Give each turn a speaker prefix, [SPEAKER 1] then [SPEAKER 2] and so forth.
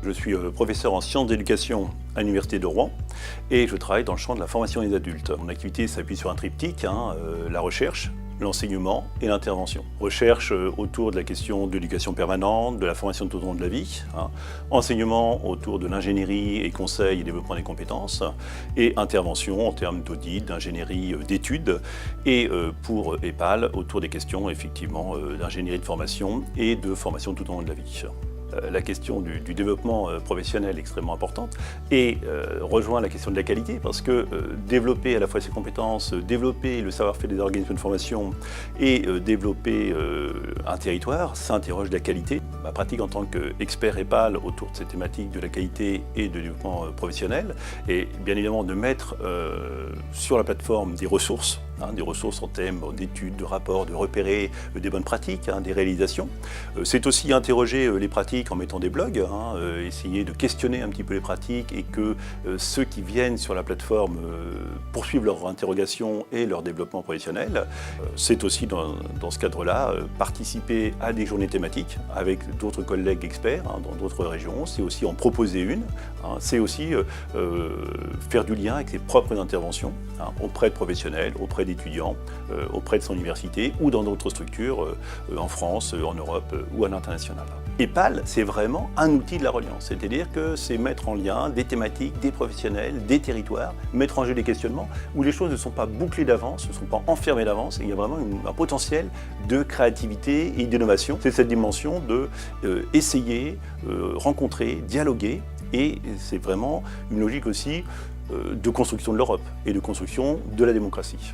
[SPEAKER 1] Je suis professeur en sciences d'éducation à l'Université de Rouen et je travaille dans le champ de la formation des adultes. Mon activité s'appuie sur un triptyque, la recherche, l'enseignement et l'intervention. Recherche autour de la question de l'éducation permanente, de la formation tout au long de la vie, enseignement autour de l'ingénierie et conseil et développement des compétences, et intervention en termes d'audit, d'ingénierie, d'études, et pour EPAL autour des questions effectivement d'ingénierie de formation et de formation tout au long de la vie. La question du développement professionnel est extrêmement importante et rejoint la question de la qualité parce que développer à la fois ses compétences, développer le savoir-faire des organismes de formation et développer un territoire, ça interroge la qualité. Ma pratique en tant qu'expert EPAL autour de ces thématiques de la qualité et de développement professionnel est bien évidemment de mettre sur la plateforme des ressources en termes d'études, de rapports, de repérer des bonnes pratiques, des réalisations. C'est aussi interroger les pratiques en mettant des blogs, essayer de questionner un petit peu les pratiques et que ceux qui viennent sur la plateforme poursuivent leur interrogation et leur développement professionnel. C'est aussi dans ce cadre-là participer à des journées thématiques avec d'autres collègues experts dans d'autres régions. C'est aussi en proposer une. C'est aussi faire du lien avec ses propres interventions auprès de professionnels, auprès d'étudiants, auprès de son université ou dans d'autres structures en France, en Europe ou à l'international. EPAL, c'est vraiment un outil de la reliance, c'est-à-dire que c'est mettre en lien des thématiques, des professionnels, des territoires, mettre en jeu des questionnements où les choses ne sont pas bouclées d'avance, ne sont pas enfermées d'avance, et il y a vraiment un potentiel de créativité et d'innovation. C'est cette dimension de essayer, rencontrer, dialoguer, et c'est vraiment une logique aussi de construction de l'Europe et de construction de la démocratie.